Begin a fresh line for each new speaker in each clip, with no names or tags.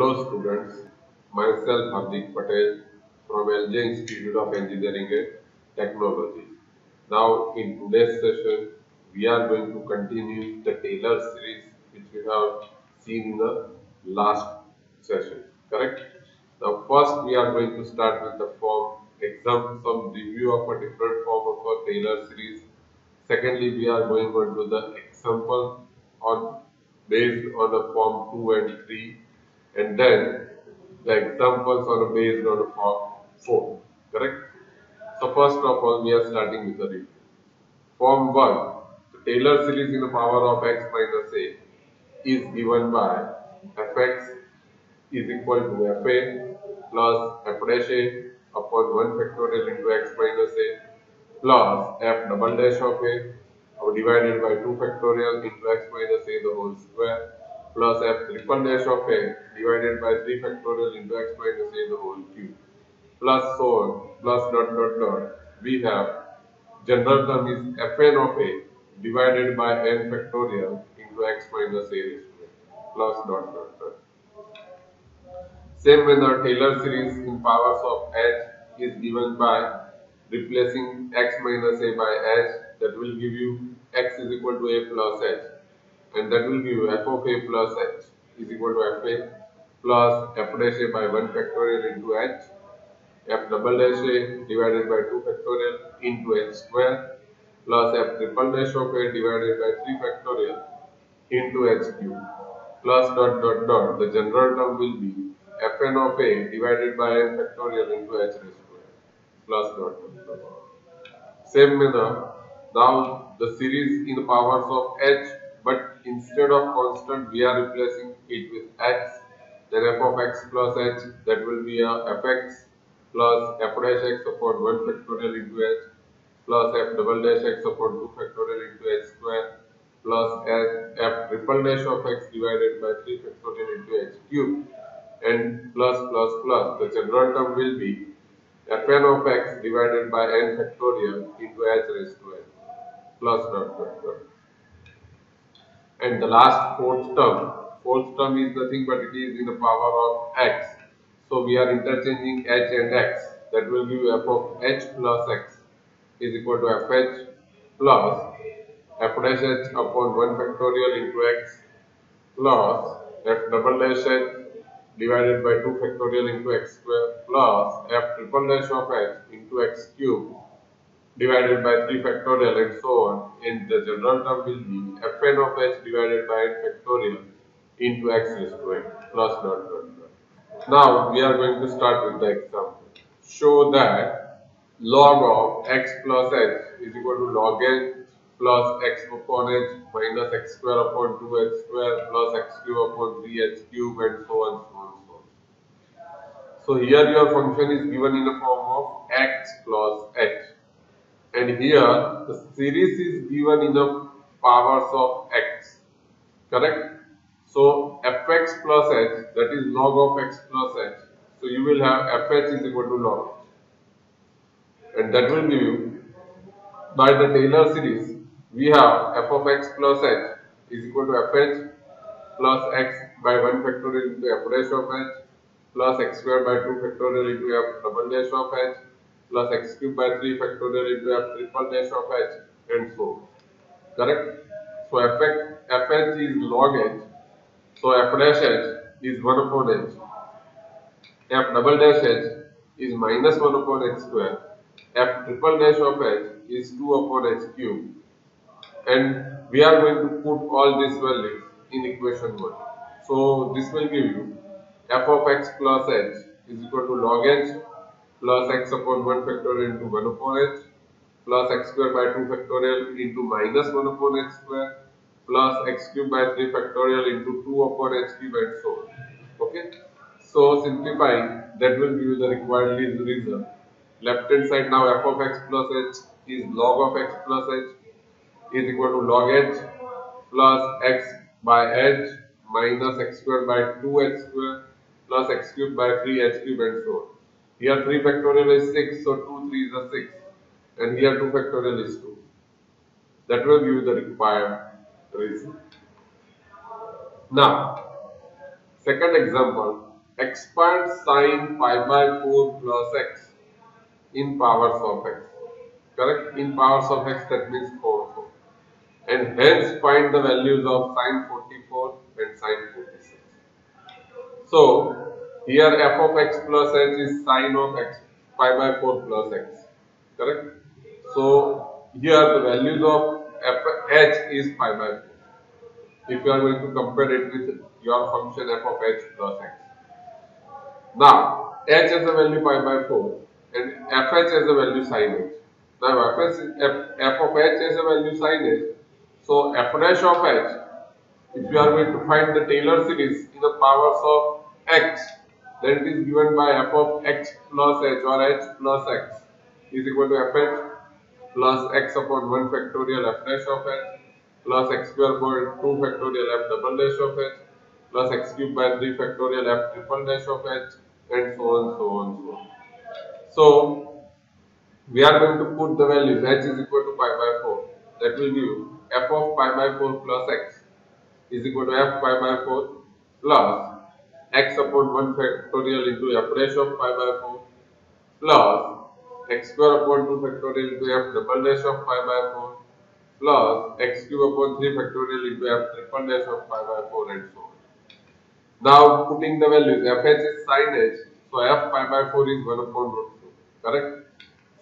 Hello students, myself Hardik Patel from LJ Institute of Engineering and Technology. Now in today's session, we are going to continue the Taylor series which we have seen in the last session, correct? Now first we are going to start with the form some review of a different form of a Taylor series. Secondly, we are going on to the example on based on the form 2 and 3, and then the examples are based on the form 4, correct? So first of all, we are starting with the review. Form 1, the Taylor series in the power of x minus a is given by fx is equal to fa plus f dash a upon 1 factorial into x minus a plus f double dash of a divided by 2 factorial into x minus a the whole square plus f triple dash of a divided by 3 factorial into x minus a the whole cube plus so on plus dot dot dot. We have general term is fn of a divided by n factorial into x minus a raised to n plus dot dot dot. Same method, Taylor series in powers of h is given by replacing x minus a by h, that will give you x is equal to a plus h, and that will give you f of a plus h is equal to fa plus f dash a by 1 factorial into h, f double dash a divided by 2 factorial into h square plus f triple dash of a divided by 3 factorial into h cube plus dot dot dot. The general term will be fn of a divided by n factorial into h raised to n plus dot dot dot. Same manner, now the series in the powers of h, but instead of constant we are replacing it with x. Then f of x plus h, that will be a fx plus f dash x upon 1 factorial into h plus f double dash x upon 2 factorial into h square plus f triple dash of x divided by 3 factorial into h cube and plus plus plus. The general term will be fn of x divided by n factorial into h raised to n plus dot dot dot. And the last fourth term is nothing but it is in the power of x. So we are interchanging h and x. That will give f of h plus x is equal to fh plus f dash h upon 1 factorial into x plus f double dash h divided by 2 factorial into x square plus f triple dash of h into x cube divided by 3 factorial and so on, and the general term will be fn of h divided by n factorial into x raised to n plus dot dot dot. Now we are going to start with the example. Show that log of x plus h is equal to log h plus x upon h minus x square upon 2h square plus x cube upon 3h cube and so on so on so on. So here your function is given in the form of x plus h. And here the series is given in the powers of x, correct? So fx plus h, that is log of x plus h. So you will have fh is equal to log h, and that will give you by the Taylor series we have f of x plus h is equal to fh plus x by 1 factorial into f dash of h plus x square by 2 factorial into f double dash of h plus x cube by 3 factorial into f triple dash of h and so on. Correct? So fh is log h, so f dash h is 1 upon h, f double dash h is minus 1 upon h square, f triple dash of h is 2 upon h cube, and we are going to put all these values in equation 1. So this will give you f of x plus h is equal to log h plus x upon 1 factorial into 1 upon h plus x square by 2 factorial into minus 1 upon h square plus x cube by 3 factorial into 2 upon h cube and so on. Okay. So simplifying, that will give you the required result. Left hand side now f of x plus h is log of x plus h is equal to log h plus x by h minus x square by 2h square plus x cube by 3h cube and so on. Here 3 factorial is 6, so 2 3 is a 6, and here 2 factorial is 2. That will give you the required result. Now, second example, expand sine pi by 4 plus x in powers of x. Correct? In powers of x, that means 4. And hence find the values of sine 44 and sine 46. So here f of x plus h is sine of x pi by 4 plus x. Correct? So here the values of h is pi by 4. If you are going to compare it with your function f of h plus x. Now h has a value pi by 4 and fh has a value sin h. Now f of h has a value sin h. So f dash of h, if you are going to find the Taylor series in the powers of x, then it is given by f of x plus h or h plus x is equal to fh plus x upon 1 factorial f dash of h plus x square upon 2 factorial f double dash of h plus x cube by 3 factorial f triple dash of h and so on, so on, so on. So we are going to put the values h is equal to pi by 4. That will give f of pi by 4 plus x is equal to f pi by 4 plus x upon 1 factorial into f dash of pi by 4 plus x square upon 2 factorial into f double dash of pi by 4 plus x cube upon 3 factorial into f triple dash of pi by 4 and so on. Now putting the values, fh is sin h, so f pi by 4 is 1 upon root 2, correct?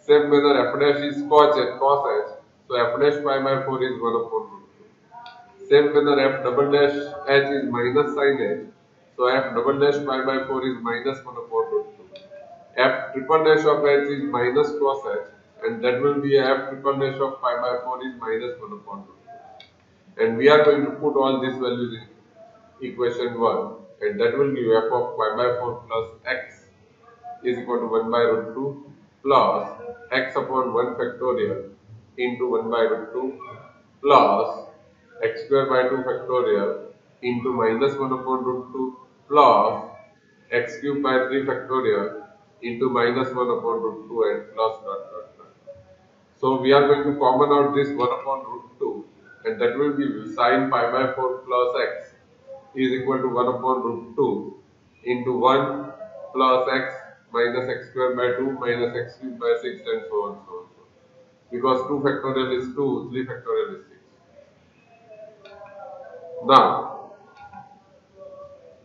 Same manner f dash is cos h, so f dash pi by 4 is 1 upon root 2. Same manner f double dash h is minus sin h, so f double dash pi by 4 is minus 1 upon root 2. F triple dash of h is minus cos h, and that will be f triple dash of pi by 4 is minus 1 upon root 2. And we are going to put all these values in equation 1, and that will give f of pi by 4 plus x is equal to 1 by root 2 plus x upon 1 factorial into 1 by root 2 plus x square by 2 factorial into minus 1 upon root 2 plus x cube by 3 factorial into minus 1 upon root 2 and plus dot dot dot. So we are going to common out this 1 upon root 2, and that will give you sine pi by 4 plus x is equal to 1 upon root 2 into 1 plus x minus x square by 2 minus x cube by 6 and so on, so on, so on. Because 2 factorial is 2, 3 factorial is 6.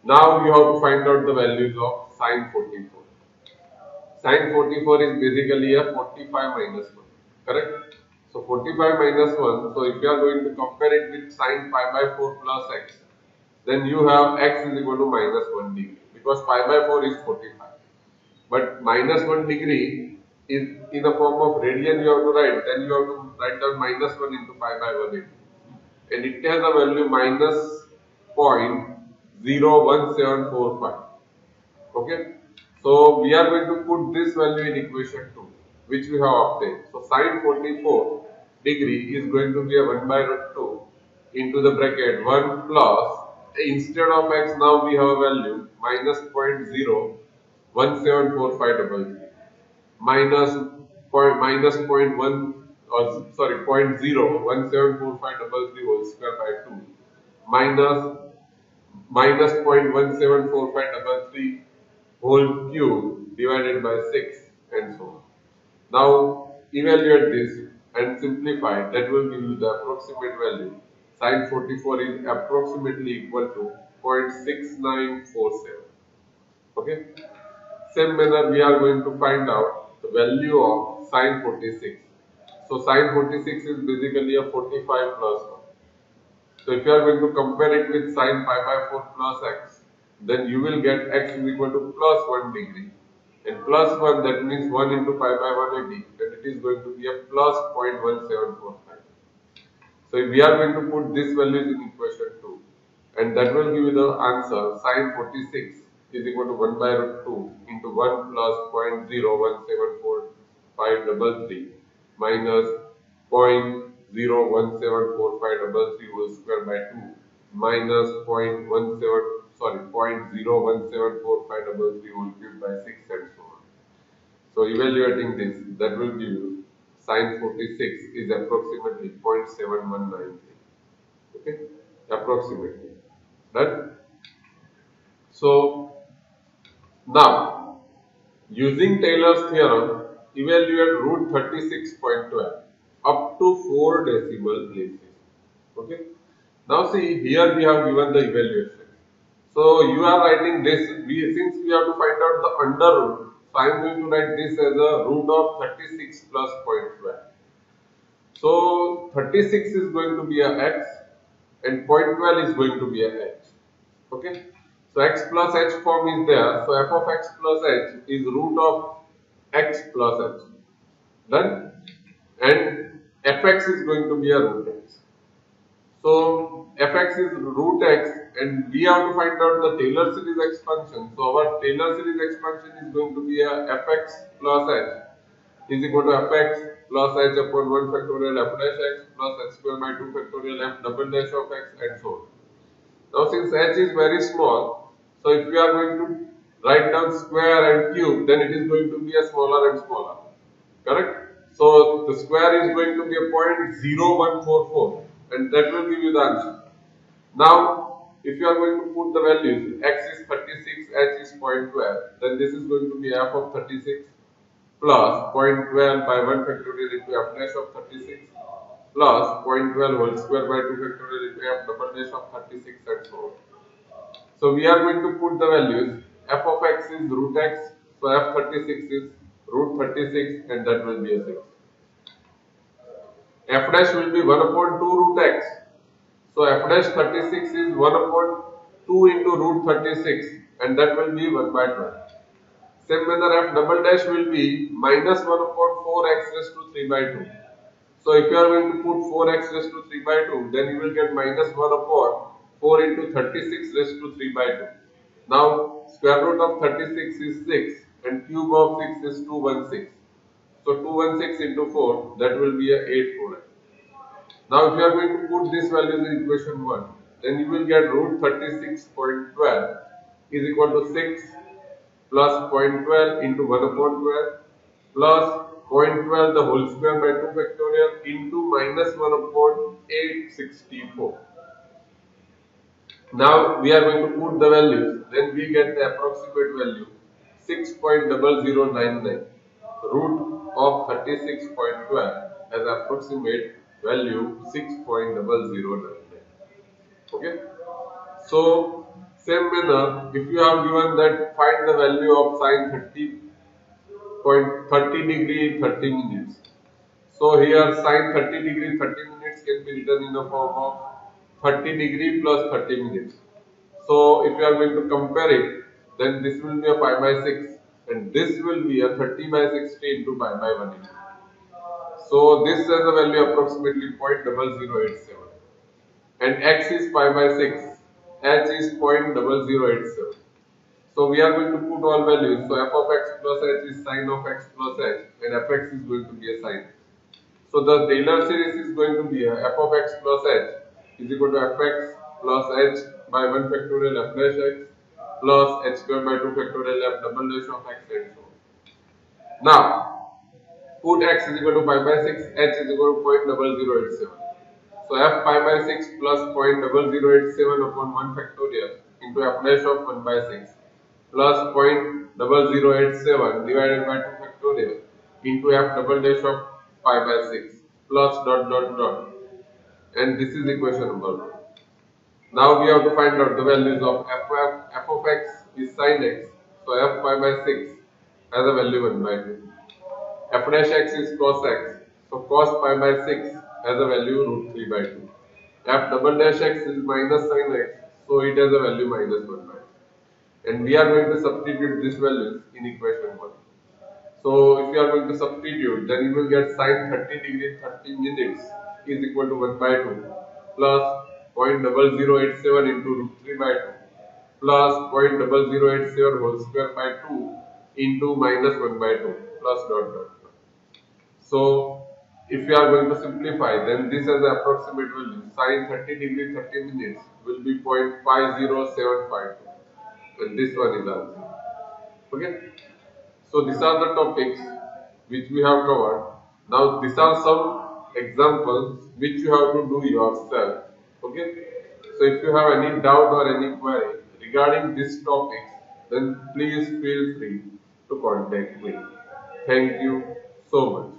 Now you have to find out the values of sine 44. Sine 44 is basically a 45 minus 1, correct? So 45 minus 1, so if you are going to compare it with sine pi by 4 plus x, then you have x is equal to minus 1 degree, because pi by 4 is 45. But minus 1 degree is in the form of radian you have to write, then you have to write down minus 1 into pi by 180. And it has a value minus 0.01745. Okay. So we are going to put this value in equation 2, which we have obtained. So sine 44 degree is going to be a 1 by root 2 into the bracket 1 plus, instead of x now we have a value minus 0.0174533 minus 0.1 or sorry 0.0174533 whole square by 2 minus 0.174533 whole cube divided by 6 and so on. Now evaluate this and simplify, that will give you the approximate value. Sine 44 is approximately equal to 0.6947. Okay. Same manner we are going to find out the value of sine 46. So sine 46 is basically a 45 plus 1. So if you are going to compare it with sine pi by 4 plus x, then you will get x is equal to plus 1 degree. And plus 1, that means 1 into pi by 180, and it is going to be a plus 0.1745. So we are going to put this values in equation 2, and that will give you the answer. Sine 46 is equal to 1 by root 2 into 1 plus 0.0174533 minus 0.0174533 whole square by 2 minus 0.0174533 whole cube by 6 and so on. So evaluating this, that will give you sine 46 is approximately 0.7193. Okay, approximately. Done. So Now, using Taylor's theorem, evaluate root 36.12 up to 4 decimal places. Okay. Now see, here we have given the evaluation. So you are writing this, since we have to find out the under root, so I am going to write this as a root of 36 plus 0.12. So 36 is going to be a x and 0.12 is going to be a h. Okay. So x plus h form is there. So f of x plus h is root of x plus h. Done. And fx is going to be a root x. So fx is root x and we have to find out the Taylor series expansion. So our Taylor series expansion is going to be a fx plus h is equal to fx plus h upon 1 factorial f dash x plus h square by 2 factorial f double dash of x and so on. Now since h is very small, so if we are going to write down square and cube, then it is going to be a smaller and smaller. Correct? So the square is going to be a 0.0144 and that will give you the answer. Now if you are going to put the values, x is 36, h is 0.12, then this is going to be f of 36 plus 0.12 by 1 factorial into f dash of 36 plus 0.12 whole square by 2 factorial into f double dash of 36 and so on. So we are going to put the values. F of x is root x, so f36 is root 36 and that will be a 6. F dash will be 1 upon 2 root x. So f dash 36 is 1 upon 2 into root 36 and that will be 1 by 12. Same manner f double dash will be minus 1 upon 4x raised to 3 by 2. So if you are going to put 4x raised to 3 by 2, then you will get minus 1 upon 4 into 36 raised to 3 by 2. Now square root of 36 is 6 and cube of 6 is 216. So 216 into 4, that will be a 848. Now if you are going to put this value in equation 1, then you will get root 36.12 is equal to 6 plus 0.12 into 1 upon 12 plus 0.12 the whole square by 2 factorial into minus 1 upon 864. Now we are going to put the values, then we get the approximate value 6.0099 root of 36.12 as approximate value 6.0099. Okay. So same manner, if you have given that find the value of sine 30 degree 30 minutes. So here sine 30 degree 30 minutes can be written in the form of 30 degree plus 30 minutes. So if you are going to compare it, then this will be a pi by 6 and this will be a 30 by 60 into pi by 180. So this has a value approximately 0.0087 and x is pi by 6, h is 0.0087. So we are going to put all values. So f of x plus h is sine of x plus h and fx is going to be a sine. So the Taylor series is going to be a f of x plus h is equal to fx plus h by 1 factorial f dash x plus h square by 2 factorial f double dash of x and so on. Now put x is equal to pi by 6, h is equal to 0.0087. So f pi by 6 plus 0.0087 upon 1 factorial into f dash of 1 by 6 plus 0.0087 divided by 2 factorial into f double dash of pi by 6 plus dot dot dot, and this is equation number 1. Now we have to find out the values of f of x is sin x, so f pi by 6 has a value 1 by 2. F dash x is cos x, so cos pi by 6 has a value root 3 by 2. F double dash x is minus sin x, so it has a value minus 1 by 2. And we are going to substitute these values in equation 1. So if you are going to substitute, then you will get sin 30 degree 30 minutes is equal to 1 by 2 plus 0.0087 into root 3 by 2 plus 0.0087 whole square by 2 into minus 1 by 2 plus dot dot. So if you are going to simplify, then this as the approximate value sin 30 degree 30 minutes will be 0.50752 and this one is answer. Okay. So these are the topics which we have covered. Now these are some examples which you have to do yourself. Okay. So if you have any doubt or any query regarding these topics, then please feel free to contact me. Thank you so much.